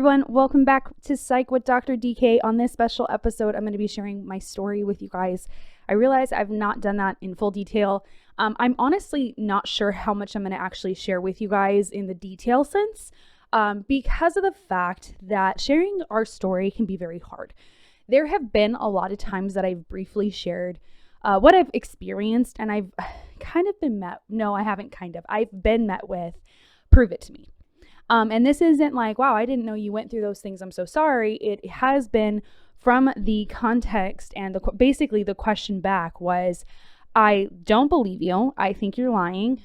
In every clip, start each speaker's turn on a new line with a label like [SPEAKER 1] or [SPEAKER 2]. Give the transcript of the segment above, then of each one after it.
[SPEAKER 1] everyone, welcome back to Psych with Dr. DK. On this special episode, I'm going to be sharing my story with you guys. I realize I've not done that in full detail. I'm honestly not sure how much I'm going to actually share with you guys in the detail sense, because of the fact that sharing our story can be very hard. There have been a lot of times that I've briefly shared what I've experienced, and I've kind of been met. No, I haven't kind of. I've been met with, prove it to me. And this isn't like, wow, I didn't know you went through those things. I'm so sorry. It has been from the context, and basically the question back was, I don't believe you. I think you're lying.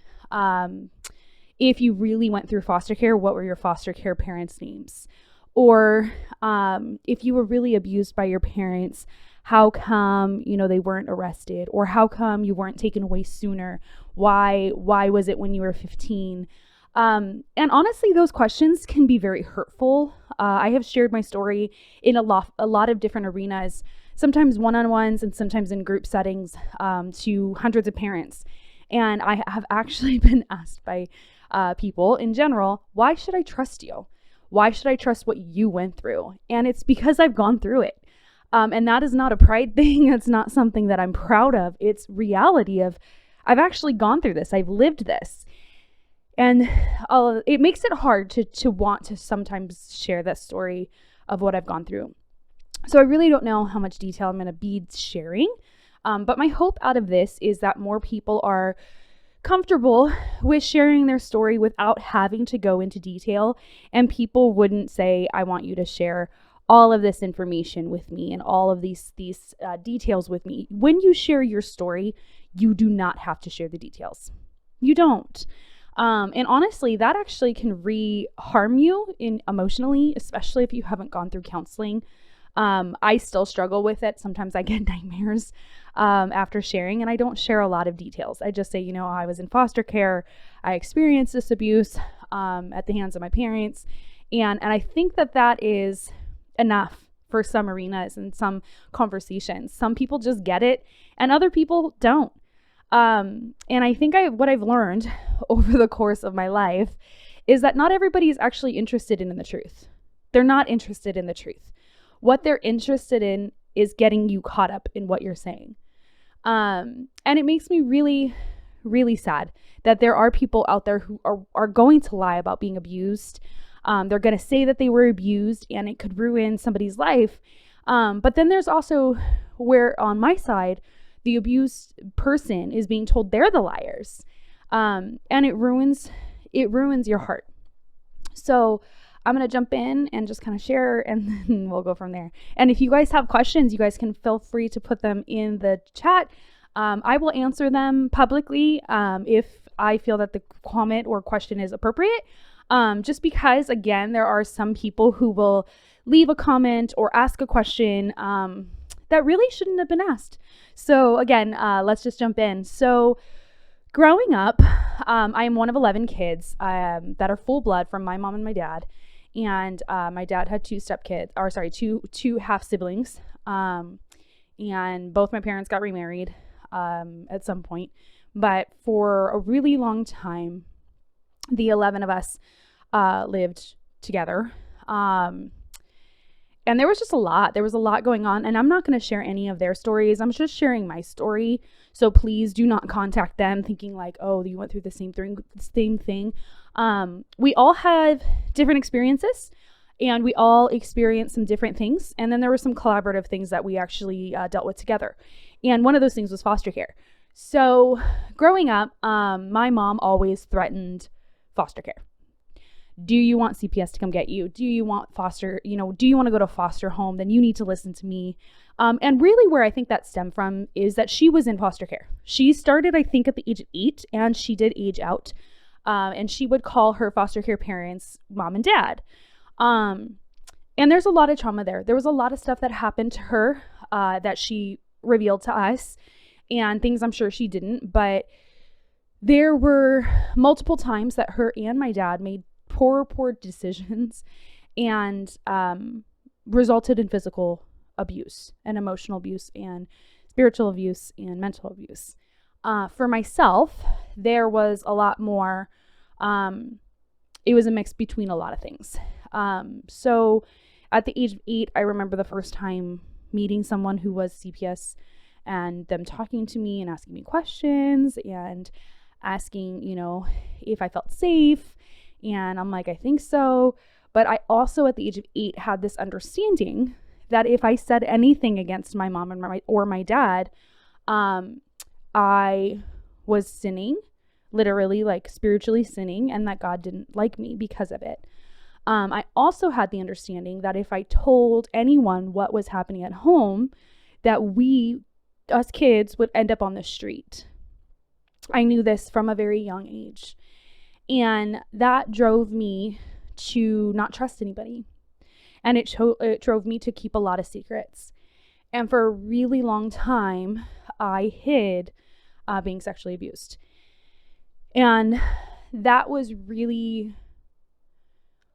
[SPEAKER 1] If you really went through foster care, what were your foster care parents' names? Or if you were really abused by your parents, how come, they weren't arrested? Or how come you weren't taken away sooner? Why was it when you were 15? And honestly, those questions can be very hurtful. I have shared my story in a lot of different arenas, sometimes one-on-ones and sometimes in group settings, to hundreds of parents. And I have actually been asked by people in general, why should I trust you? Why should I trust what you went through? And it's because I've gone through it. And that is not a pride thing. It's not something that I'm proud of. It's reality of, I've actually gone through this. I've lived this. And it makes it hard to want to sometimes share that story of what I've gone through. So I really don't know how much detail I'm going to be sharing. But my hope out of this is that more people are comfortable with sharing their story without having to go into detail. And people wouldn't say, I want you to share all of this information with me and all of these details with me. When you share your story, you do not have to share the details. You don't. And honestly, that actually can harm you emotionally, especially if you haven't gone through counseling. I still struggle with it. Sometimes I get nightmares after sharing, and I don't share a lot of details. I just say, I was in foster care. I experienced this abuse at the hands of my parents. And I think that is enough for some arenas and some conversations. Some people just get it, and other people don't. And I think what I've learned over the course of my life is that not everybody is actually interested in the truth. They're not interested in the truth. What they're interested in is getting you caught up in what you're saying. And it makes me really, really sad that there are people out there who are going to lie about being abused. They're going to say that they were abused and it could ruin somebody's life. But then there's also where on my side, the abused person is being told they're the liars. And it ruins your heart. So I'm going to jump in and just kind of share, and then we'll go from there. And if you guys have questions, you guys can feel free to put them in the chat. I will answer them publicly if I feel that the comment or question is appropriate. Just because, again, there are some people who will leave a comment or ask a question that really shouldn't have been asked. So again, let's just jump in. So growing up, I am one of 11 kids that are full blood from my mom and my dad. And my dad had two half siblings. And both my parents got remarried at some point. But for a really long time, the 11 of us lived together. And there was just a lot. There was a lot going on. And I'm not going to share any of their stories. I'm just sharing my story. So please do not contact them thinking like, oh, you went through the same thing. We all have different experiences. And we all experienced some different things. And then there were some collaborative things that we actually dealt with together. And one of those things was foster care. So growing up, my mom always threatened foster care. Do you want CPS to come get you? Do you want do you want to go to a foster home? Then you need to listen to me. And really where I think that stemmed from is that she was in foster care. She started, I think, at the age of 8, and she did age out. And she would call her foster care parents mom and dad. And there's a lot of trauma there. There was a lot of stuff that happened to her that she revealed to us, and things I'm sure she didn't. But there were multiple times that her and my dad made poor decisions and resulted in physical abuse and emotional abuse and spiritual abuse and mental abuse. For myself, there was a lot more, it was a mix between a lot of things. So at the age of 8, I remember the first time meeting someone who was CPS and them talking to me and asking me questions and asking, if I felt safe. And I'm like, I think so. But I also, at the age of 8, had this understanding that if I said anything against my mom or my dad, I was sinning, literally, like spiritually sinning, and that God didn't like me because of it. I also had the understanding that if I told anyone what was happening at home, that us kids, would end up on the street. I knew this from a very young age. And that drove me to not trust anybody. And it drove me to keep a lot of secrets. And for a really long time, I hid being sexually abused. And that was really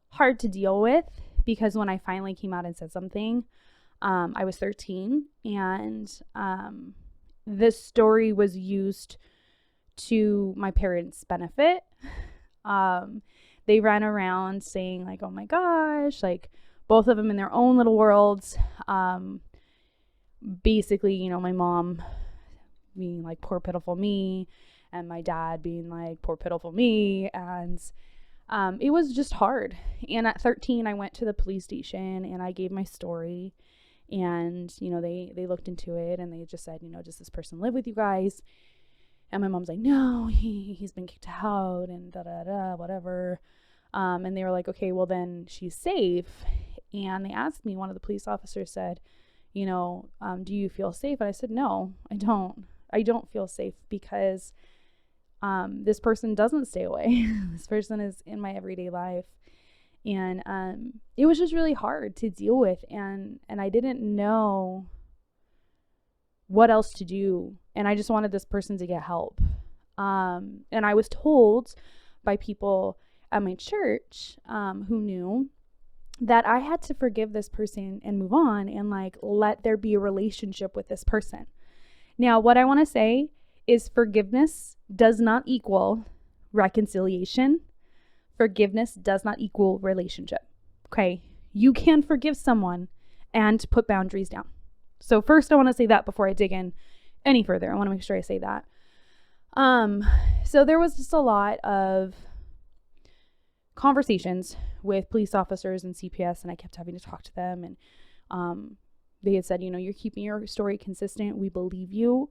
[SPEAKER 1] hard to deal with, because when I finally came out and said something, I was 13, and this story was used to my parents' benefit. They ran around saying like, oh my gosh, like both of them in their own little worlds. Basically, my mom being like, poor pitiful me, and my dad being like, poor pitiful me. And it was just hard. And at 13, I went to the police station and I gave my story, and they looked into it, and they just said, does this person live with you guys? And my mom's like, no, he's been kicked out and whatever. And they were like, okay, well then she's safe. And they asked me, one of the police officers said, do you feel safe? And I said, no, I don't. I don't feel safe because this person doesn't stay away. This person is in my everyday life. And it was just really hard to deal with. And I didn't know what else to do. And I just wanted this person to get help. And I was told by people at my church who knew that I had to forgive this person and move on and like let there be a relationship with this person. Now, what I want to say is forgiveness does not equal reconciliation. Forgiveness does not equal relationship. Okay? You can forgive someone and put boundaries down. So first I want to say that before I dig in any further. I want to make sure I say that. So there was just a lot of conversations with police officers and CPS, and I kept having to talk to them, and they had said, you're keeping your story consistent. We believe you.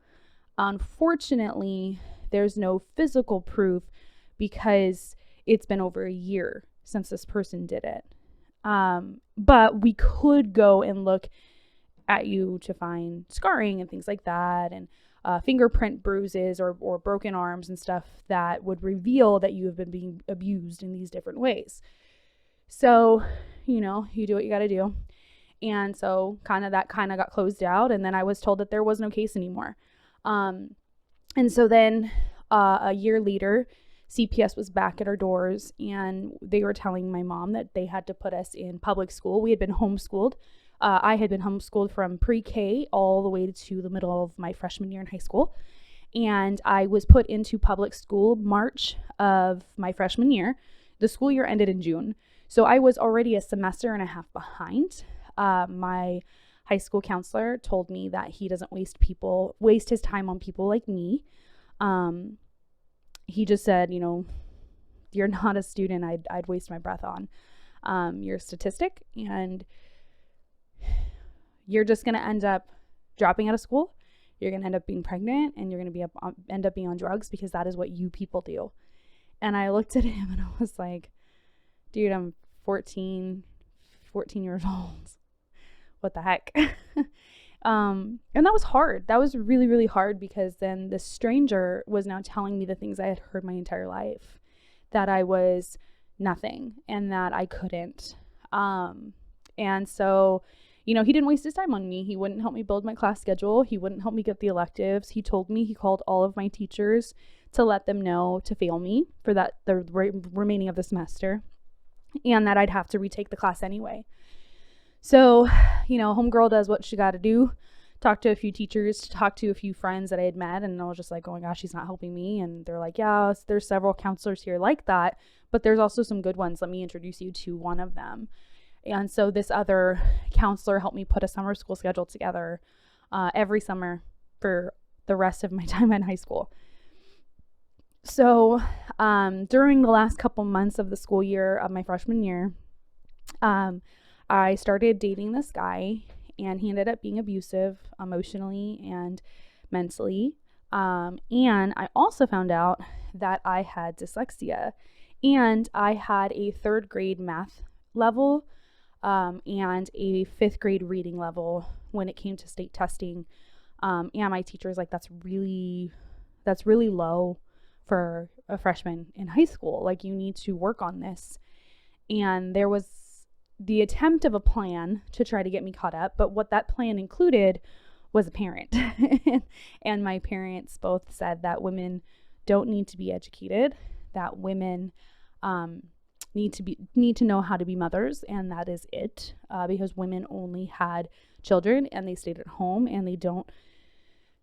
[SPEAKER 1] Unfortunately, there's no physical proof because it's been over a year since this person did it. But we could go and look at you to find scarring and things like that, and fingerprint bruises or broken arms and stuff that would reveal that you have been being abused in these different ways. So, you do what you got to do. And so that got closed out. And then I was told that there was no case anymore. And so then a year later, CPS was back at our doors, and they were telling my mom that they had to put us in public school. We had been homeschooled. I had been homeschooled from pre-K all the way to the middle of my freshman year in high school. And I was put into public school March of my freshman year. The school year ended in June. So I was already a semester and a half behind. My high school counselor told me that he doesn't waste his time on people like me. He just said, you're not a student I'd waste my breath on. You're a statistic, and you're just going to end up dropping out of school. You're going to end up being pregnant, and you're going to end up being on drugs, because that is what you people do. And I looked at him and I was like, dude, I'm 14 years old. What the heck? And that was hard. That was really, really hard, because then this stranger was now telling me the things I had heard my entire life, that I was nothing and that I couldn't. And so, he didn't waste his time on me. He wouldn't help me build my class schedule. He wouldn't help me get the electives. He told me he called all of my teachers to let them know to fail me for the remaining of the semester, and that I'd have to retake the class anyway. So, homegirl does what she got to do talked to a few teachers, talked to a few friends that I had met, and I was just like, oh my gosh, she's not helping me. And they're like, yeah, there's several counselors here like that, but there's also some good ones. Let me introduce you to one of them. And so this other counselor helped me put a summer school schedule together every summer for the rest of my time in high school. So during the last couple months of the school year of my freshman year, I started dating this guy, and he ended up being abusive emotionally and mentally. And I also found out that I had dyslexia, and I had a 3rd grade math level and a 5th grade reading level when it came to state testing. And my teacher was like, that's really low for a freshman in high school. Like, you need to work on this. And there was the attempt of a plan to try to get me caught up, but what that plan included was a parent. And my parents both said that women don't need to be educated, that women need to know how to be mothers, and that is it, because women only had children and they stayed at home, and they don't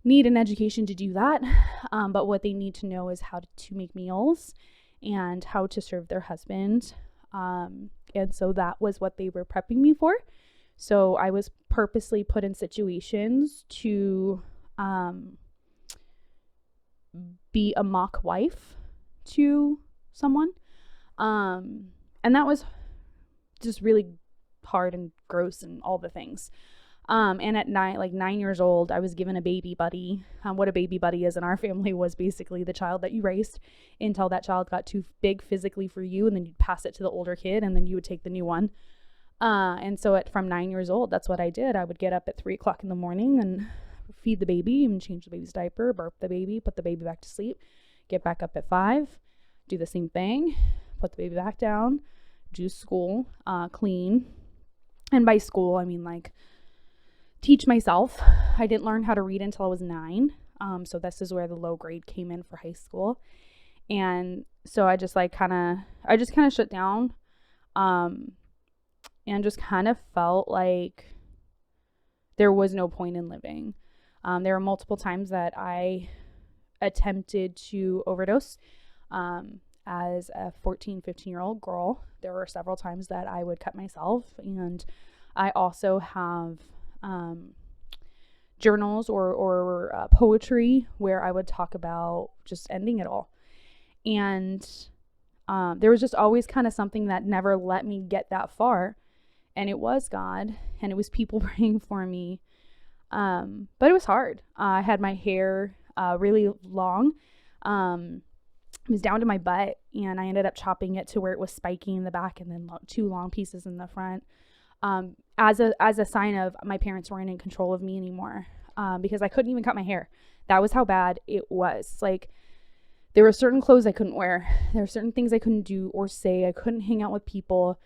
[SPEAKER 1] need an education to do that. But what they need to know is how to make meals and how to serve their husband. And so that was what they were prepping me for. So I was purposely put in situations to be a mock wife to someone. And that was just really hard and gross and all the things. And at 9 years old, I was given a baby buddy. What a baby buddy is in our family was basically the child that you raised until that child got too big physically for you, and then you'd pass it to the older kid, and then you would take the new one. And so from 9 years old, that's what I did. I would get up at 3 o'clock in the morning and feed the baby and change the baby's diaper, burp the baby, put the baby back to sleep, get back up at 5, do the same thing, put the baby back down, do school, clean. And by school, I mean like teach myself. I didn't learn how to read until I was 9. So this is where the low grade came in for high school. And so I just kind of shut down, and just kind of felt like there was no point in living. There were multiple times that I attempted to overdose, as a 14, 15-year-old girl. There were several times that I would cut myself, and I also have journals or poetry where I would talk about just ending it all. And there was just always kind of something that never let me get that far. And it was God, and it was people praying for me. But it was hard. I had my hair really long. It was down to my butt, and I ended up chopping it to where it was spiky in the back, and then 2 long pieces in the front. As a sign of my parents weren't in control of me anymore, because I couldn't even cut my hair. That was how bad it was. Like, there were certain clothes I couldn't wear. There were certain things I couldn't do or say. I couldn't hang out with people.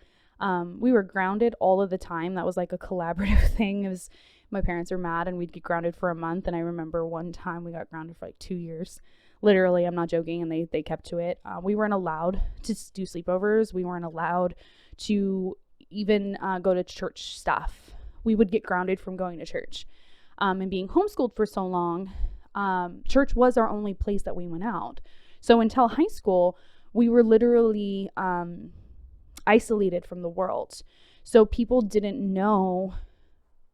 [SPEAKER 1] We were grounded all of the time. That was like a collaborative thing. It was, my parents were mad, and we'd get grounded for a month. And I remember one time we got grounded for like 2 years. Literally, I'm not joking. And they kept to it. We weren't allowed to do sleepovers. We weren't allowed to even go to church stuff. We would get grounded from going to church. And being homeschooled for so long, church was our only place that we went out. So until high school, we were literally isolated from the world. So people didn't know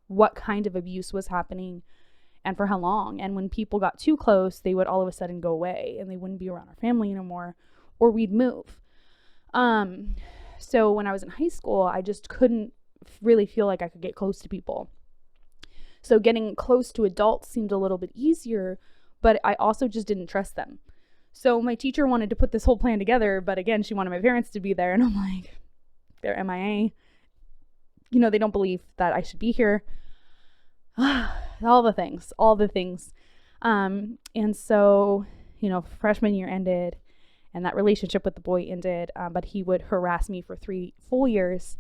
[SPEAKER 1] what kind of abuse was happening and for how long. And when people got too close, they would all of a sudden go away, and they wouldn't be around our family anymore, or we'd move. So when I was in high school, I just couldn't really feel like I could get close to people. So getting close to adults seemed a little bit easier, but I also just didn't trust them. So my teacher wanted to put this whole plan together, but again, she wanted my parents to be there, and I'm like, they're MIA. They don't believe that I should be here. all the things. And so, freshman year ended, and that relationship with the boy ended, but he would harass me for 3 full years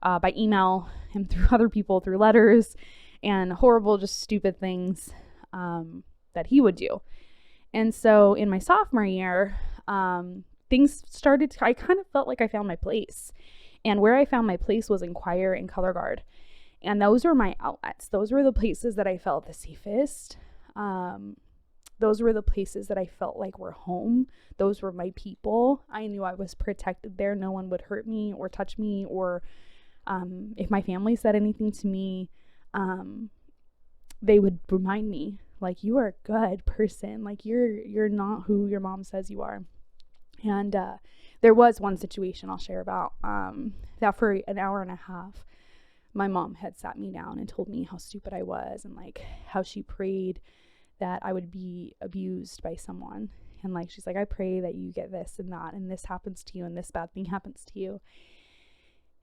[SPEAKER 1] by email and through other people, through letters, and horrible, just stupid things that he would do. And so in my sophomore year, things started I kind of felt like I found my place. And where I found my place was in choir and color guard. And those were my outlets. Those were the places that I felt the safest. Those were the places that I felt like were home. Those were my people. I knew I was protected there. No one would hurt me or touch me, or if my family said anything to me, they would remind me, like, you are a good person. Like, you're not who your mom says you are. And there was one situation I'll share about that for an hour and a half, my mom had sat me down and told me how stupid I was, and like how she prayed that I would be abused by someone. And like, she's like, I pray that you get this and that, and this happens to you, and this bad thing happens to you.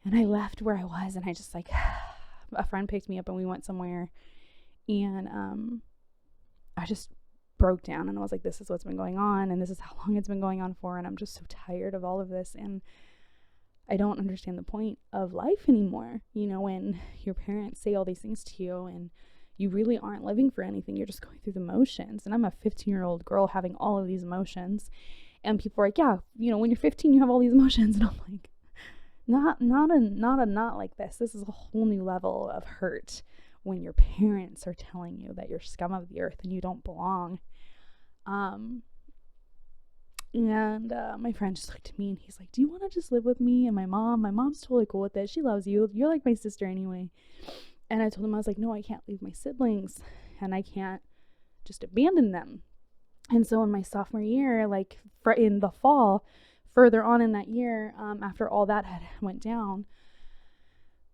[SPEAKER 1] And I left where I was, and I just like, a friend picked me up and we went somewhere, and I just broke down, and I was like, this is what's been going on, and this is how long it's been going on for, and I'm just so tired of all of this, and I don't understand the point of life anymore. You know, when your parents say all these things to you and you really aren't living for anything, you're just going through the motions. And I'm a 15-year-old girl having all of these emotions, and people are like, yeah, you know, when you're 15 you have all these emotions, and I'm like, not like this. This is a whole new level of hurt when your parents are telling you that you're scum of the earth and you don't belong. And my friend just looked at me and he's like, do you want to just live with me and my mom's totally cool with it, she loves you, you're like my sister anyway. And I told him, I was like, no, I can't leave my siblings, and I can't just abandon them. And so in my sophomore year, like in the fall, further on in that year, after all that had went down,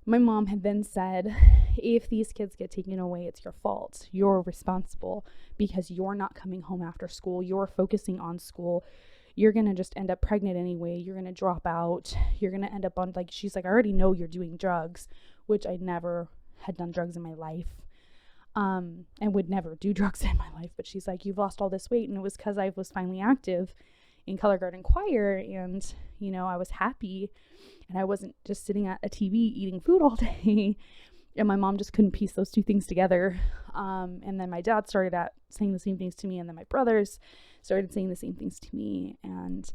[SPEAKER 1] my mom had then said, if these kids get taken away, it's your fault. You're responsible because you're not coming home after school. You're focusing on school. You're going to just end up pregnant anyway. You're going to drop out. You're going to end up on, like, she's like, I already know you're doing drugs, which I never had done drugs in my life, and would never do drugs in my life. But she's like, you've lost all this weight. And it was because I was finally active in color guard and choir, and, you know, I was happy, and I wasn't just sitting at a TV eating food all day. And my mom just couldn't piece those two things together. And then my dad started saying the same things to me, and then my brothers started saying the same things to me. And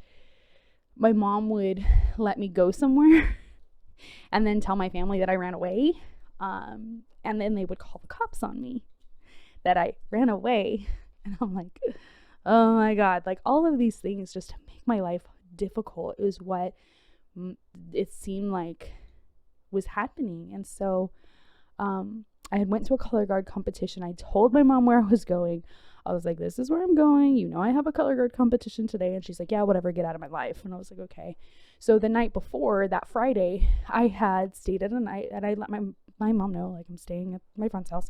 [SPEAKER 1] my mom would let me go somewhere and then tell my family that I ran away. And then they would call the cops on me that I ran away. And I'm like, oh my God, like all of these things just to make my life difficult is what it seemed like was happening. And so I had went to a color guard competition. I told my mom where I was going. I was like, this is where I'm going. You know, I have a color guard competition today. And she's like, yeah, whatever, get out of my life. And I was like, okay. So the night before, that Friday, I had stayed at a night, and I let my mom know, like, I'm staying at my friend's house.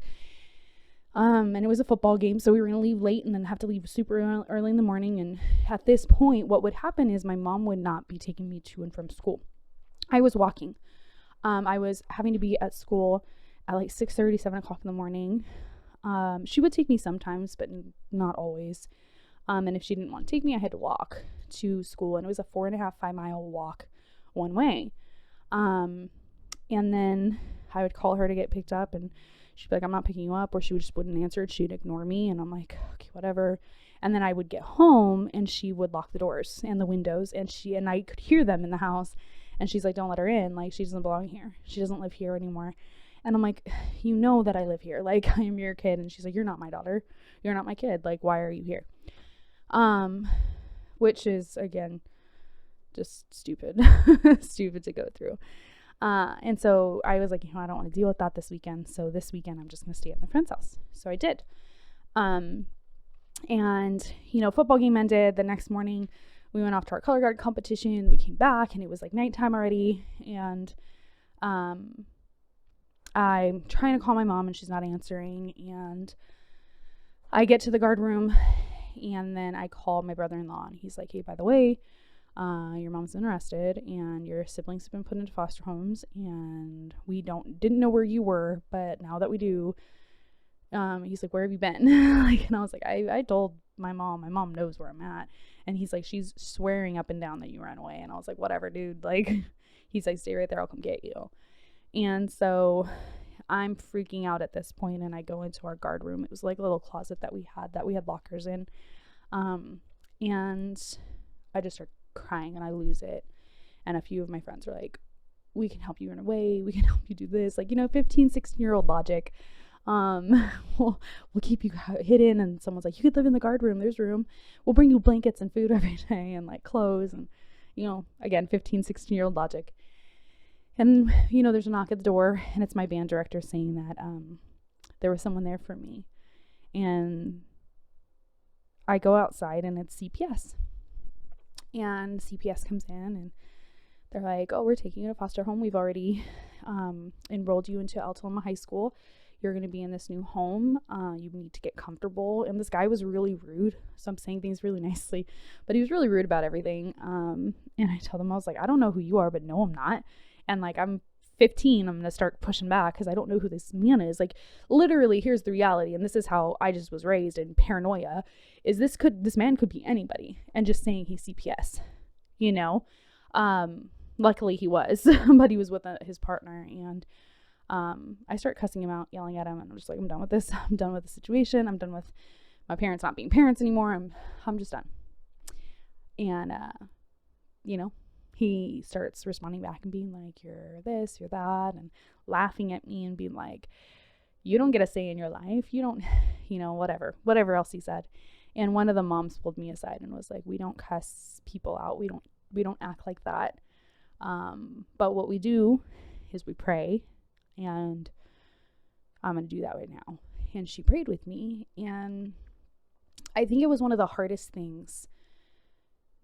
[SPEAKER 1] And it was a football game, so we were going to leave late and then have to leave super early in the morning. And at this point, what would happen is my mom would not be taking me to and from school. I was walking. I was having to be at school at like 6:30, 7 o'clock in the morning. She would take me sometimes, but not always. And if she didn't want to take me, I had to walk to school, and it was a 4.5, 5 mile walk one way. And then I would call her to get picked up, and she'd be like, I'm not picking you up, or she just wouldn't answer it. She'd ignore me, and I'm like, okay, whatever. And then I would get home, and she would lock the doors and the windows, and I could hear them in the house. And she's like, don't let her in. Like, she doesn't belong here. She doesn't live here anymore. And I'm like, you know that I live here. Like, I am your kid. And she's like, you're not my daughter. You're not my kid. Like, why are you here? Which is, again, just stupid. Stupid to go through. And so I was like, you know, I don't want to deal with that this weekend. So this weekend, I'm just going to stay at my friend's house. So I did. And, you know, football game ended. The next morning, we went off to our color guard competition. We came back, and it was like nighttime already. And I'm trying to call my mom, and she's not answering. And I get to the guard room, and then I call my brother-in-law, and he's like, hey, by the way, your mom's been arrested, and your siblings have been put into foster homes, and we didn't know where you were, but now that we do, he's like, where have you been? Like, and I was like, I told my mom knows where I'm at. And he's like, she's swearing up and down that you ran away. And I was like, whatever, dude. Like, he's like, stay right there, I'll come get you. And so I'm freaking out at this point, and I go into our guard room. It was like a little closet that we had lockers in. And I just start crying, and I lose it. And a few of my friends are like, we can help you run away. We can help you do this. Like, 15, 16-year-old logic. We'll keep you hidden. And someone's like, you could live in the guard room. There's room. We'll bring you blankets and food every day and like clothes. And, again, 15, 16-year-old logic. And, there's a knock at the door, and it's my band director saying that there was someone there for me. And I go outside, and it's CPS. And CPS comes in, and they're like, oh, we're taking you to foster home. We've already enrolled you into Altaloma High School. You're going to be in this new home. You need to get comfortable. And this guy was really rude. So I'm saying things really nicely, but he was really rude about everything. And I told him, I was like, I don't know who you are, but no, I'm not. And like, I'm 15, I'm going to start pushing back because I don't know who this man is. Like, literally, here's the reality. And this is how I just was raised in paranoia, is this man could be anybody. And just saying he's CPS, luckily he was, but he was with his partner. And I start cussing him out, yelling at him. And I'm just like, I'm done with this. I'm done with the situation. I'm done with my parents not being parents anymore. I'm just done. And, he starts responding back and being like, you're this, you're that, and laughing at me and being like, you don't get a say in your life. You don't, whatever else he said. And one of the moms pulled me aside and was like, we don't cuss people out. We don't act like that. But what we do is we pray, and I'm going to do that right now. And she prayed with me. And I think it was one of the hardest things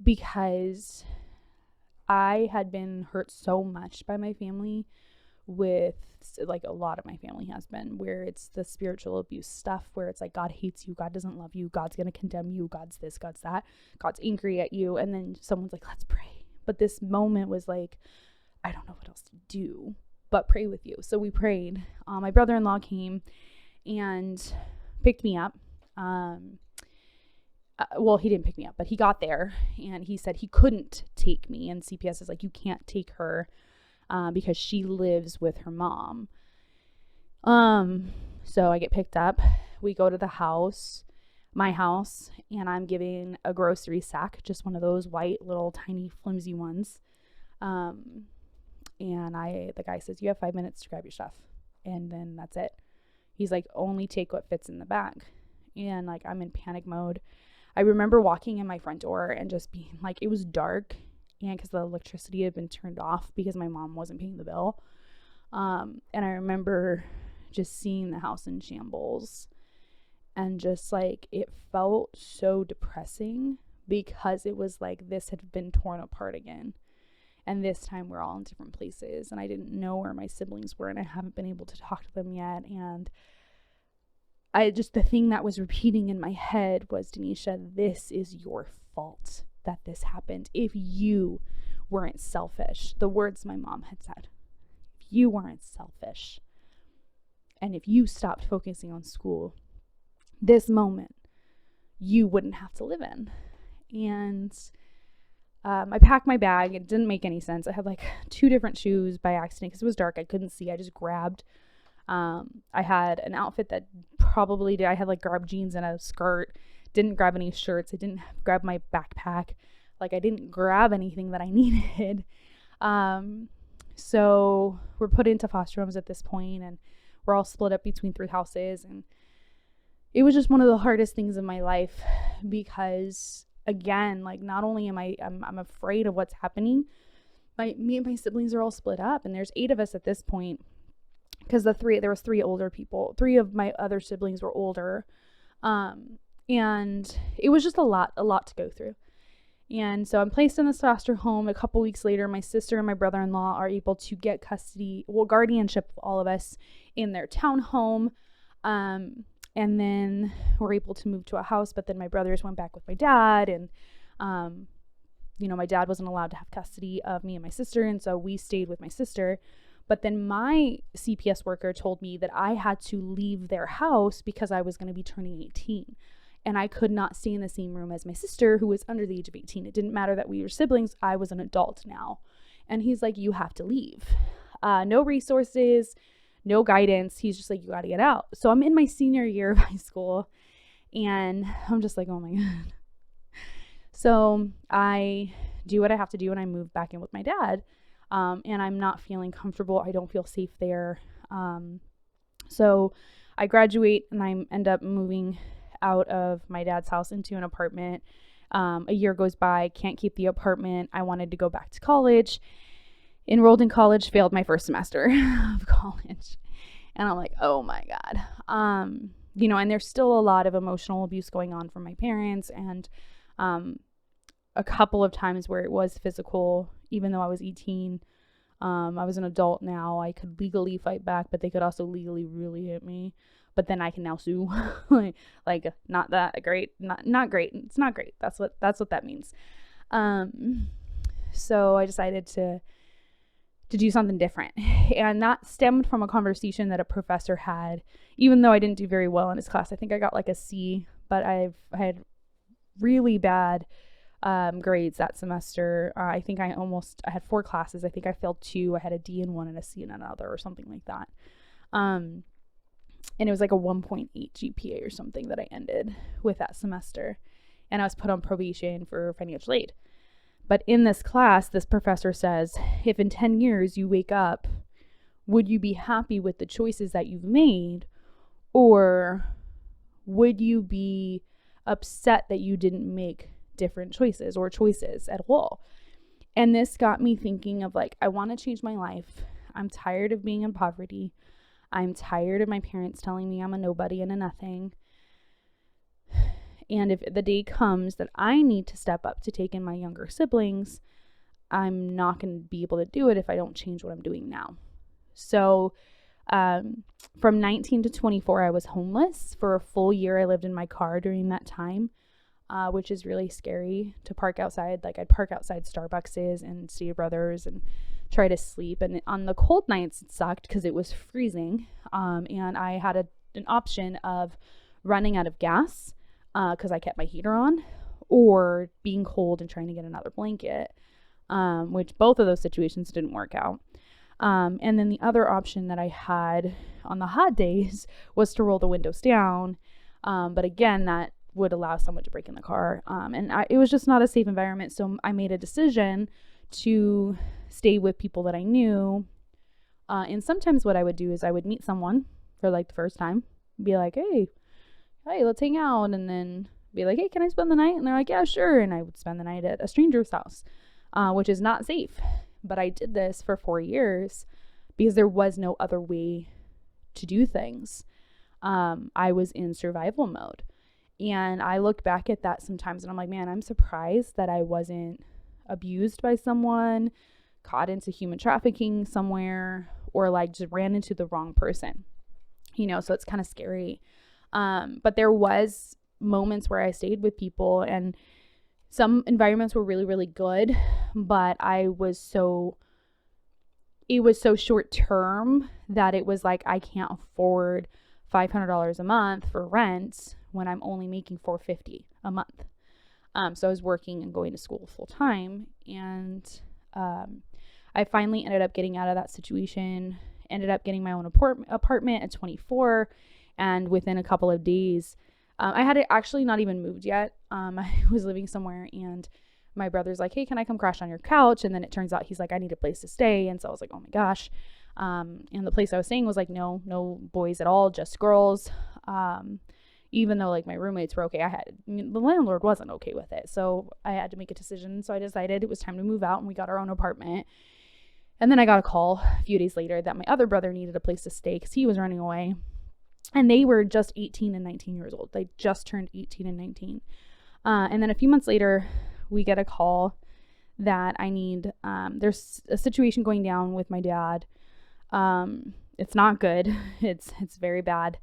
[SPEAKER 1] because I had been hurt so much by my family with, like, a lot of my family has been, where it's the spiritual abuse stuff, where it's like, God hates you, God doesn't love you, God's going to condemn you, God's this, God's that, God's angry at you. And then someone's like, let's pray. But this moment was like, I don't know what else to do but pray with you. So we prayed. My brother-in-law came and picked me up. Well, he didn't pick me up, but he got there and he said he couldn't take me. And CPS is like, you can't take her because she lives with her mom. So I get picked up. We go to the house, my house, and I'm giving a grocery sack, just one of those white little tiny flimsy ones. And the guy says, you have 5 minutes to grab your stuff. And then that's it. He's like, only take what fits in the bag. And like, I'm in panic mode. I remember walking in my front door and just being like, it was dark, and because the electricity had been turned off because my mom wasn't paying the bill. And I remember just seeing the house in shambles, and just like, it felt so depressing because it was like this had been torn apart again. And this time we're all in different places, and I didn't know where my siblings were, and I haven't been able to talk to them yet. And the thing that was repeating in my head was, Denisha, this is your fault that this happened. If you weren't selfish, the words my mom had said, if you weren't selfish, and if you stopped focusing on school, this moment you wouldn't have to live in. And I packed my bag. It didn't make any sense. I had like 2 different shoes by accident because it was dark. I couldn't see. I just grabbed. I had an outfit that I had like grabbed jeans and a skirt. Didn't grab any shirts. I didn't grab my backpack. Like, I didn't grab anything that I needed. So we're put into foster homes at this point, and we're all split up between 3 houses. And it was just one of the hardest things in my life because, again, like, not only am I'm afraid of what's happening, me and my siblings are all split up, and there's 8 of us at this point because there was 3 older people. 3 of my other siblings were older. And it was just a lot to go through. And so I'm placed in this foster home. A couple weeks later, my sister and my brother-in-law are able to get guardianship of all of us in their townhome. And then we're able to move to a house, but then my brothers went back with my dad, and, my dad wasn't allowed to have custody of me and my sister. And so we stayed with my sister. But then my CPS worker told me that I had to leave their house because I was going to be turning 18. And I could not stay in the same room as my sister, who was under the age of 18. It didn't matter that we were siblings. I was an adult now. And he's like, you have to leave. No resources, no guidance. He's just like, you got to get out. So I'm in my senior year of high school, and I'm just like, oh my God. So I do what I have to do, and I move back in with my dad. and I'm not feeling comfortable. I don't feel safe there. So I graduate and I end up moving out of my dad's house into an apartment. A year goes by, can't keep the apartment. I wanted to go back to college. Enrolled in college, failed my first semester of college. And I'm like, oh my God. And there's still a lot of emotional abuse going on from my parents, and a couple of times where it was physical, even though I was 18. I was an adult now. I could legally fight back, but they could also legally really hit me. But then I can now sue. like not that great. Not great. It's not great. That's what that means. So I decided to do something different. And that stemmed from a conversation that a professor had, even though I didn't do very well in his class. I think I got like a C, but I had really bad grades that semester. I think I had 4 classes. I think I failed 2. I had a D in one and a C in another, or something like that. And it was like a 1.8 GPA or something that I ended with that semester. And I was put on probation for financial aid. But in this class, this professor says, if in 10 years you wake up, would you be happy with the choices that you've made? Or would you be upset that you didn't make different choices or choices at all? And this got me thinking of like, I want to change my life. I'm tired of being in poverty. I'm tired of my parents telling me I'm a nobody and a nothing. And if the day comes that I need to step up to take in my younger siblings, I'm not going to be able to do it if I don't change what I'm doing now. So from 19 to 24, I was homeless. For a full year, I lived in my car during that time, which is really scary to park outside. Like I'd park outside Starbucks and Stater Brothers and try to sleep. And on the cold nights, it sucked because it was freezing. And I had an option of running out of gas, because I kept my heater on, or being cold and trying to get another blanket, which both of those situations didn't work out. And then the other option that I had on the hot days was to roll the windows down. But again, that would allow someone to break in the car. It was just not a safe environment. So I made a decision to stay with people that I knew. And sometimes what I would do is I would meet someone for like the first time, be like, hey, let's hang out, and then be like, hey, can I spend the night? And they're like, yeah, sure. And I would spend the night at a stranger's house, which is not safe. But I did this for 4 years because there was no other way to do things. I was in survival mode. And I look back at that sometimes and I'm like, man, I'm surprised that I wasn't abused by someone, caught into human trafficking somewhere, or like just ran into the wrong person. So it's kind of scary. But there was moments where I stayed with people, and some environments were really, really good, but it was so short term that it was like, I can't afford $500 a month for rent when I'm only making $450 a month. So I was working and going to school full time, and I finally ended up getting out of that situation, ended up getting my own apartment at 24. And within a couple of days, I had actually not even moved yet. I was living somewhere, and my brother's like, hey, can I come crash on your couch? And then it turns out he's like, I need a place to stay. And so I was like, oh my gosh. And the place I was staying was like, no boys at all, just girls. Even though like my roommates were okay, the landlord wasn't okay with it. So I had to make a decision. So I decided it was time to move out, and we got our own apartment. And then I got a call a few days later that my other brother needed a place to stay because he was running away. And they were just 18 and 19 years old. They just turned 18 and 19. And then a few months later, we get a call that I need, there's a situation going down with my dad. It's not good. It's very bad.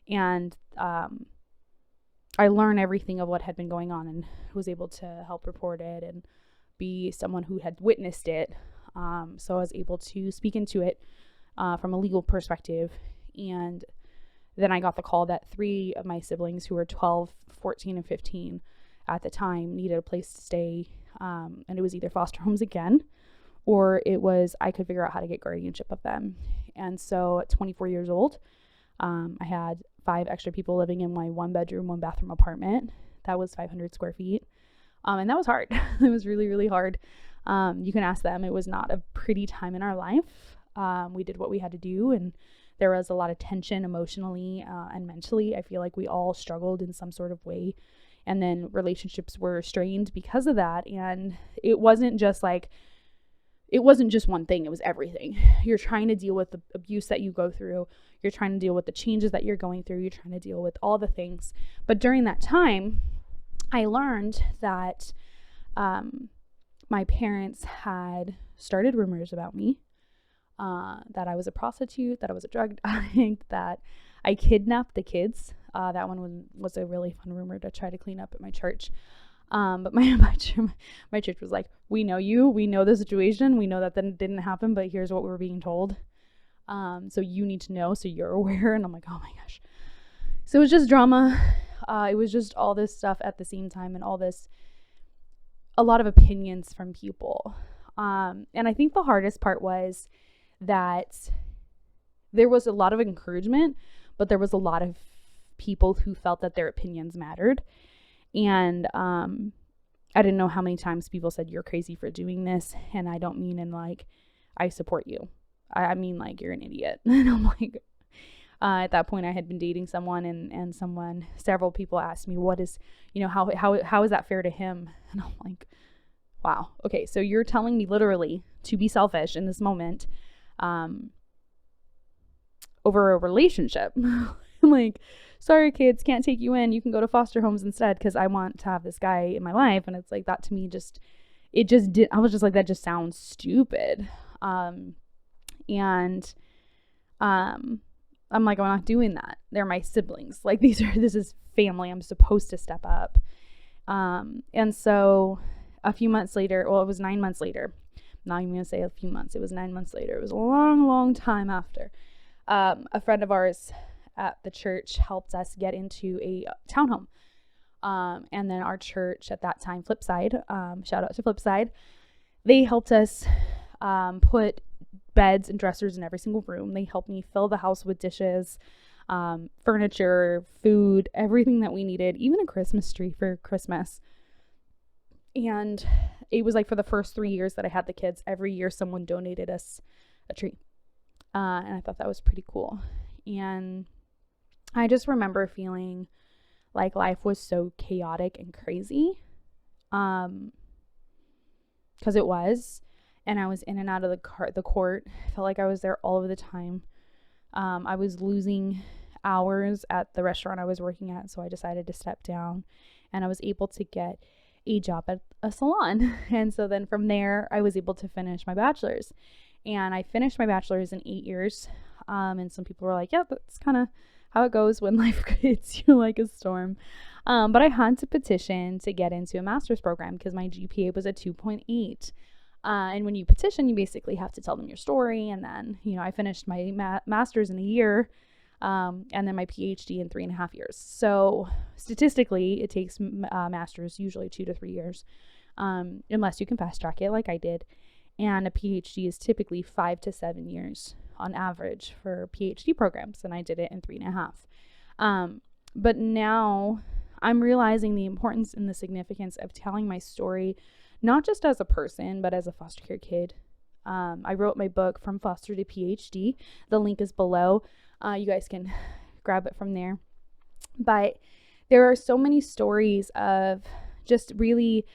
[SPEAKER 1] And I learned everything of what had been going on and was able to help report it and be someone who had witnessed it. So I was able to speak into it from a legal perspective. And then I got the call that 3 of my siblings, who were 12, 14, and 15 at the time, needed a place to stay. And it was either foster homes again, or it was I could figure out how to get guardianship of them. And so at 24 years old, I had 5 extra people living in my 1-bedroom, 1-bathroom apartment. That was 500 square feet. And that was hard. It was really, really hard. You can ask them. It was not a pretty time in our life. We did what we had to do, and there was a lot of tension emotionally and mentally. I feel like we all struggled in some sort of way. And then relationships were strained because of that. And it wasn't just one thing, it was everything. You're trying to deal with the abuse that you go through. You're trying to deal with the changes that you're going through. You're trying to deal with all the things. But during that time, I learned that my parents had started rumors about me, that I was a prostitute, that I was a drug addict, that I kidnapped the kids. That one was a really fun rumor to try to clean up at my church. But my church was like, we know you, we know the situation, we know that didn't happen, but here's what we're being told. So you need to know, so you're aware. And I'm like, oh my gosh. So it was just drama. It was just all this stuff at the same time, and a lot of opinions from people. And I think the hardest part was that there was a lot of encouragement, but there was a lot of people who felt that their opinions mattered. And I didn't know how many times people said, you're crazy for doing this. And I don't mean in like, I support you. I mean like, you're an idiot. And I'm like, at that point I had been dating someone, and several people asked me, what is, how is that fair to him? And I'm like, wow. Okay. So you're telling me literally to be selfish in this moment, over a relationship. Like, sorry kids, can't take you in, you can go to foster homes instead, because I want to have this guy in my life. And it's like, that to me I was just like, that just sounds stupid. I'm like, I'm not doing that. They're my siblings. Like, this is family. I'm supposed to step up. And so a few months later, well, it was 9 months later. I'm not even going to say a few months. It was 9 months later. It was a long, long time after. A friend of ours at the church helped us get into a townhome. And then our church at that time, Flipside, shout out to Flipside, they helped us put beds and dressers in every single room. They helped me fill the house with dishes, furniture, food, everything that we needed, even a Christmas tree for Christmas. And it was like, for the first 3 years that I had the kids, every year someone donated us a tree. And I thought that was pretty cool. And I just remember feeling like life was so chaotic and crazy. Because it was. And I was in and out of the court. I felt like I was there all of the time. I was losing hours at the restaurant I was working at, so I decided to step down. And I was able to get a job at a salon. And so then from there, I was able to finish my bachelor's. And I finished my bachelor's in 8 years. And some people were like, yeah, that's kind of how it goes when life hits you like a storm. But I had to petition to get into a master's program because my GPA was a 2.8. And when you petition, you basically have to tell them your story. And then, I finished my master's in a year, and then my PhD in 3.5 years. So statistically, it takes master's usually 2 to 3 years, unless you can fast track it like I did. And a PhD is typically 5 to 7 years on average for PhD programs. And I did it in 3.5. But now I'm realizing the importance and the significance of telling my story, not just as a person, but as a foster care kid. I wrote my book, From Foster to PhD. The link is below. You guys can grab it from there. But there are so many stories of just really,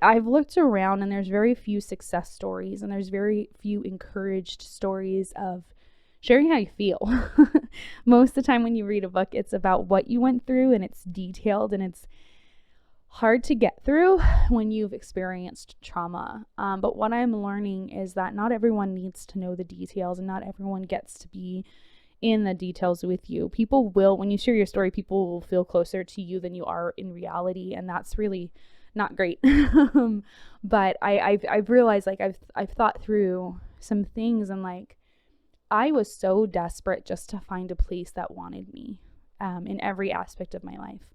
[SPEAKER 1] I've looked around and there's very few success stories, and there's very few encouraged stories of sharing how you feel. Most of the time when you read a book, it's about what you went through, and it's detailed, and it's hard to get through when you've experienced trauma. But what I'm learning is that not everyone needs to know the details, and not everyone gets to be in the details with you. People will, when you share your story, people will feel closer to you than you are in reality, and that's really not great. But I've realized, like, I've thought through some things, and like, I was so desperate just to find a place that wanted me, in every aspect of my life,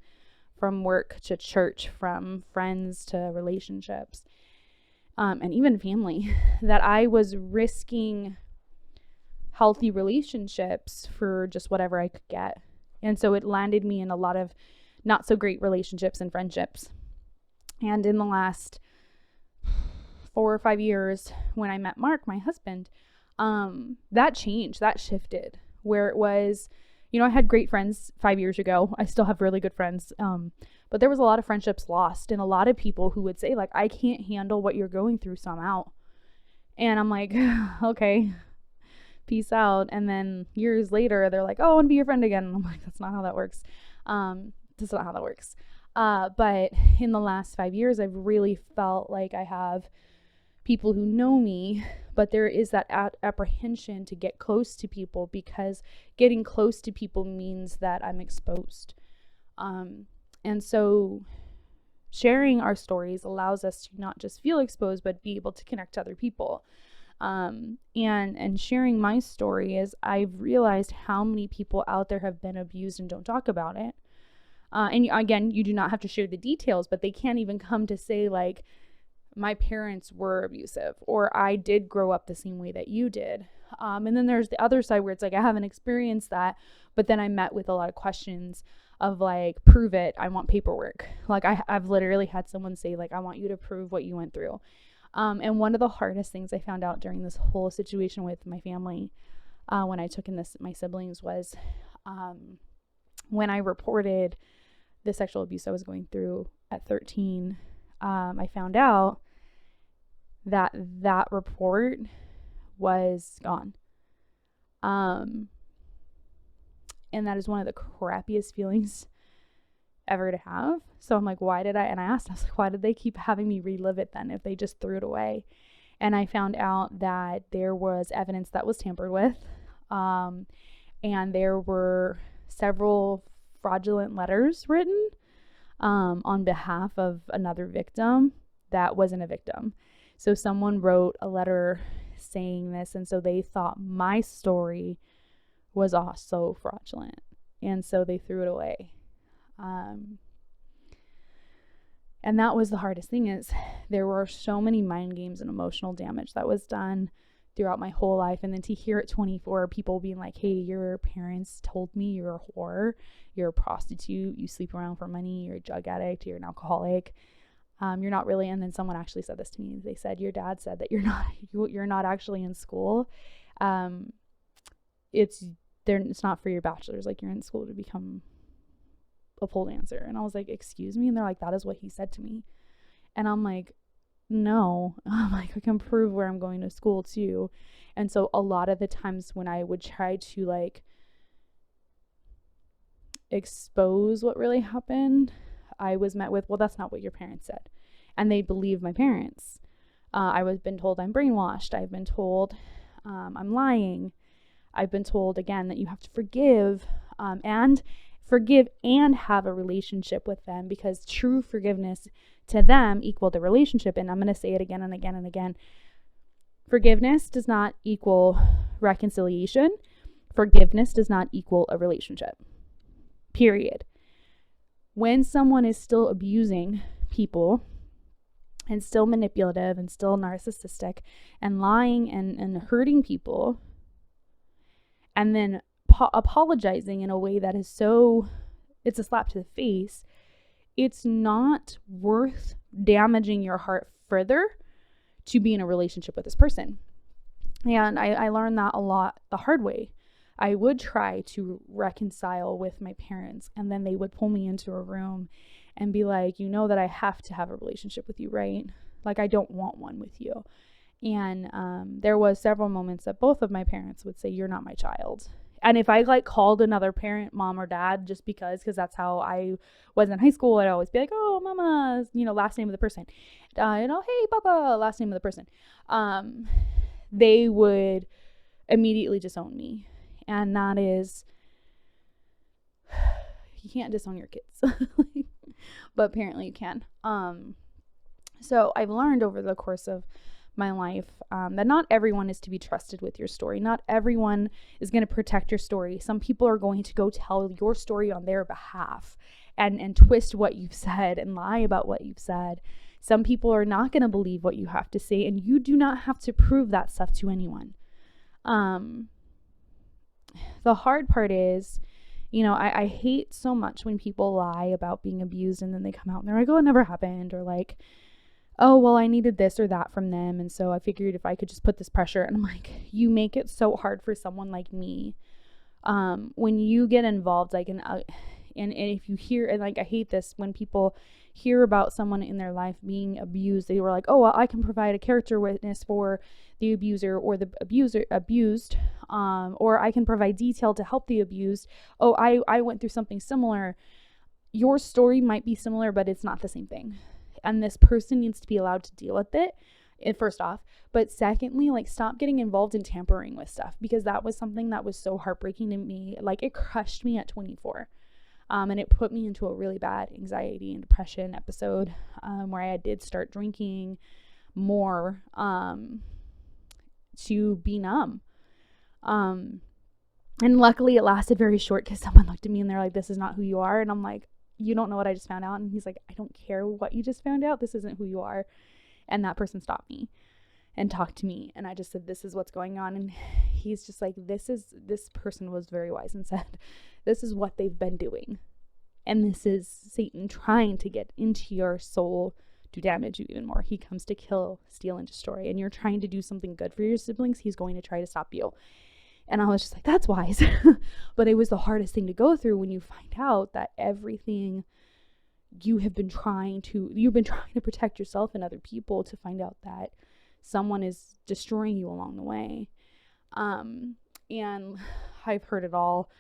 [SPEAKER 1] from work to church, from friends to relationships, and even family, that I was risking healthy relationships for just whatever I could get. And so it landed me in a lot of not so great relationships and friendships. And in the last 4 or 5 years when I met Mark, my husband, that changed, that shifted, where it was, I had great friends 5 years ago. I still have really good friends. But there was a lot of friendships lost, and a lot of people who would say, like, I can't handle what you're going through, so I'm out. And I'm like, okay, peace out. And then years later, they're like, oh, I want to be your friend again. And I'm like, that's not how that works. That's not how that works. But in the last 5 years, I've really felt like I have people who know me, but there is that apprehension to get close to people, because getting close to people means that I'm exposed. And so sharing our stories allows us to not just feel exposed, but be able to connect to other people. And sharing my story is, I've realized how many people out there have been abused and don't talk about it. And again, you do not have to share the details, but they can't even come to say, like, my parents were abusive, or I did grow up the same way that you did. And then there's the other side where it's like, I haven't experienced that, but then I met with a lot of questions of like, prove it. I want paperwork. Like I've literally had someone say, like, I want you to prove what you went through. And one of the hardest things I found out during this whole situation with my family, when I took in my siblings, was when I reported the sexual abuse I was going through at 13, I found out that report was gone. And that is one of the crappiest feelings ever to have. So I'm like, and I asked, I was like, why did they keep having me relive it then if they just threw it away? And I found out that there was evidence that was tampered with. And there were several fraudulent letters written on behalf of another victim that wasn't a victim. So someone wrote a letter saying this, and so they thought my story was also fraudulent, and so they threw it away. And that was the hardest thing, is there were so many mind games and emotional damage that was done throughout my whole life. And then to hear at 24 people being like, hey, your parents told me you're a whore, you're a prostitute, you sleep around for money, you're a drug addict, you're an alcoholic, you're not really. And then someone actually said this to me. They said, your dad said that you're not actually in school. It's not for your bachelor's, like, you're in school to become a pole dancer. And I was like, excuse me? And they're like, that is what he said to me. And I'm like, no. I'm like, I can prove where I'm going to school too. And so a lot of the times when I would try to like expose what really happened, I was met with, well, that's not what your parents said. And they believe my parents. I've been told I'm brainwashed. I've been told I'm lying. I've been told, again, that you have to forgive and have a relationship with them, because true forgiveness to them equal the relationship. And I'm going to say it again and again and again. Forgiveness does not equal reconciliation. Forgiveness does not equal a relationship. Period. When someone is still abusing people and still manipulative and still narcissistic and lying and hurting people, and then apologizing in a way that is it's a slap to the face, it's not worth damaging your heart further to be in a relationship with this person. And I learned that a lot the hard way. I would try to reconcile with my parents, and then they would pull me into a room and be like, you know that I have to have a relationship with you, right? Like, I don't want one with you. And there was several moments that both of my parents would say, you're not my child. And if I like called another parent mom or dad, just because that's how I was in high school, I'd always be like, oh, mama, last name of the person. Hey, papa, last name of the person. They would immediately disown me. And that is, you can't disown your kids, but apparently you can. So I've learned over the course of my life that not everyone is to be trusted with your story. Not everyone is going to protect your story. Some people are going to go tell your story on their behalf and twist what you've said and lie about what you've said. Some people are not going to believe what you have to say, and you do not have to prove that stuff to anyone. The hard part is, I hate so much when people lie about being abused and then they come out and they're like, oh, it never happened, or like, oh, well, I needed this or that from them. And so I figured if I could just put this pressure, and I'm like, you make it so hard for someone like me. When you get involved, like, and if you hear, and like, I hate this when people hear about someone in their life being abused, they were like, oh, well, I can provide a character witness for the abuser or the abused, or I can provide detail to help the abused. Oh, I went through something similar. Your story might be similar, but it's not the same thing. And this person needs to be allowed to deal with it, first off. But secondly, like, stop getting involved in tampering with stuff, because that was something that was so heartbreaking to me. Like, it crushed me at 24. And it put me into a really bad anxiety and depression episode, where I did start drinking more, to be numb. And luckily it lasted very short, because someone looked at me and they're like, this is not who you are. And I'm like, you don't know what I just found out. And he's like, I don't care what you just found out. This isn't who you are. And that person stopped me and talked to me. And I just said, this is what's going on. And he's just like, this person was very wise and said, this is what they've been doing. And this is Satan trying to get into your soul to damage you even more. He comes to kill, steal, and destroy. And you're trying to do something good for your siblings. He's going to try to stop you. And I was just like, that's wise. But it was the hardest thing to go through when you find out that everything you've been trying to protect yourself and other people, to find out that someone is destroying you along the way. And I've heard it all.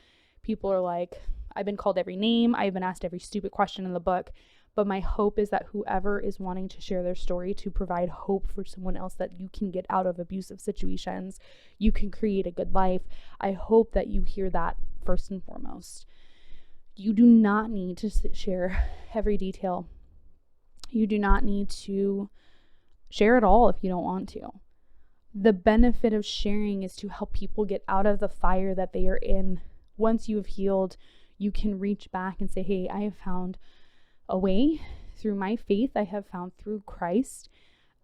[SPEAKER 1] People are like, I've been called every name. I've been asked every stupid question in the book. But my hope is that whoever is wanting to share their story to provide hope for someone else, that you can get out of abusive situations, you can create a good life. I hope that you hear that first and foremost. You do not need to share every detail. You do not need to share it all if you don't want to. The benefit of sharing is to help people get out of the fire that they are in. Once you have healed, you can reach back and say, hey, I have found a way through my faith. I have found through Christ,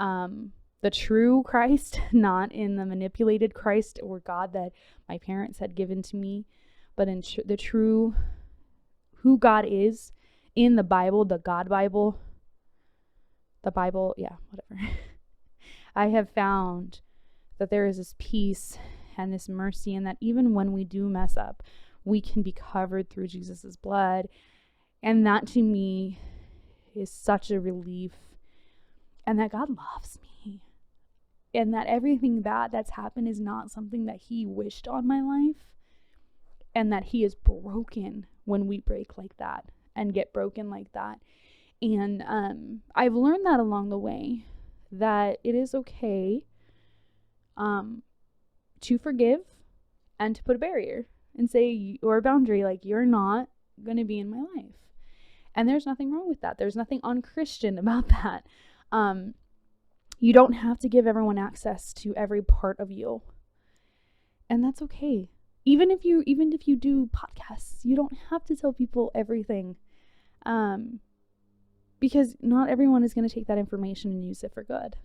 [SPEAKER 1] the true Christ, not in the manipulated Christ or God that my parents had given to me, but in the true, who God is in the Bible, the God Bible, whatever. I have found that there is this peace and this mercy, and that even when we do mess up, we can be covered through Jesus's blood. And that to me is such a relief. And that God loves me. And that everything that's happened is not something that he wished on my life. And that he is broken when we break like that and get broken like that. And I've learned that along the way, that it is okay to forgive and to put a barrier and say, or a boundary, like, you're not going to be in my life. And there's nothing wrong with that. There's nothing unchristian about that. You don't have to give everyone access to every part of you. And that's okay. Even if you do podcasts, you don't have to tell people everything. Because not everyone is going to take that information and use it for good.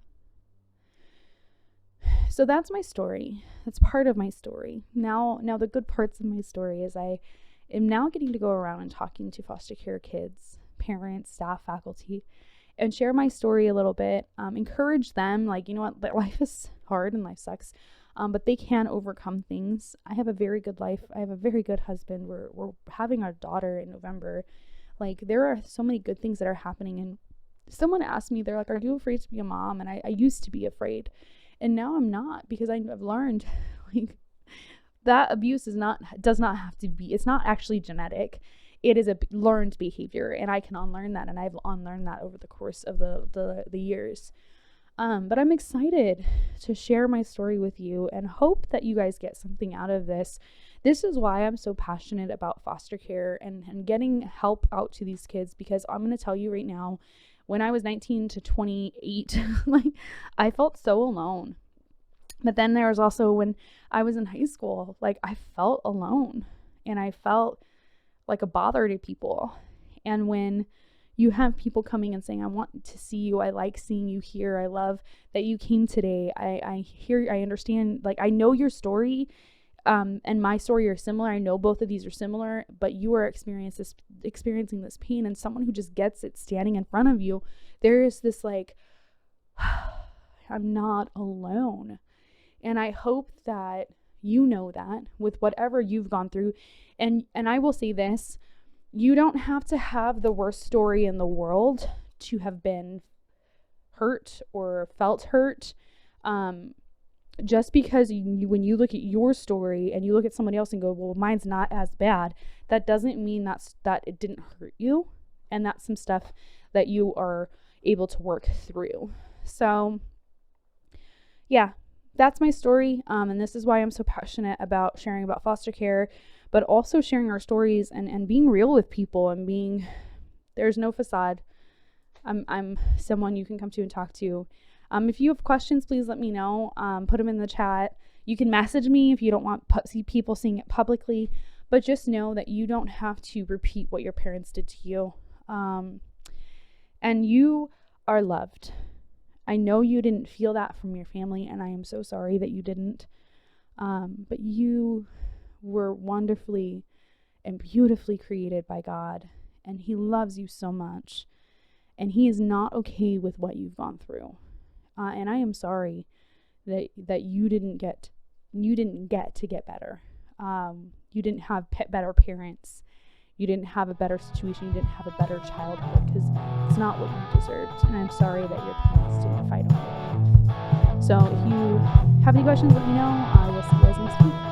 [SPEAKER 1] So that's my story. That's part of my story. Now the good parts of my story is I am now getting to go around and talking to foster care kids, parents, staff, faculty, and share my story a little bit. Encourage them, like, you know what, their life is hard and life sucks, but they can overcome things. I have a very good life. I have a very good husband. We're having our daughter in November. Like, there are so many good things that are happening. And someone asked me, they're like, are you afraid to be a mom? And I used to be afraid. And now I'm not, because I've learned, like, that abuse does not have to be, it's not actually genetic. It is a learned behavior, and I can unlearn that. And I've unlearned that over the course of the years. But I'm excited to share my story with you and hope that you guys get something out of this. This is why I'm so passionate about foster care and getting help out to these kids, because I'm going to tell you right now, when I was 19 to 28, like, I felt so alone. But then there was also when I was in high school, like, I felt alone and I felt like a bother to people. And when you have people coming and saying, I want to see you, I like seeing you here, I love that you came today, I understand, like, I know your story, and my story are similar. I know both of these are similar, but you are experiencing this pain, and someone who just gets it standing in front of you, there is this, like, I'm not alone. And I hope that you know that with whatever you've gone through. And I will say this, you don't have to have the worst story in the world to have been hurt or felt hurt. Just because when you look at your story and you look at somebody else and go, well, mine's not as bad, that doesn't mean that it didn't hurt you. And that's some stuff that you are able to work through. So yeah, that's my story. And this is why I'm so passionate about sharing about foster care, but also sharing our stories and being real with people and there's no facade. I'm someone you can come to and talk to. If you have questions, please let me know. Put them in the chat. You can message me if you don't want people seeing it publicly, but just know that you don't have to repeat what your parents did to you. And you are loved. I know you didn't feel that from your family, and I am so sorry that you didn't. But you were wonderfully and beautifully created by God, and He loves you so much, and He is not okay with what you've gone through. And I am sorry that you didn't get to get better. You didn't have better parents. You didn't have a better situation. You didn't have a better childhood, because it's not what you deserved. And I'm sorry that your parents didn't fight on your behalf. So if you have any questions, let me know. I will see you guys next week.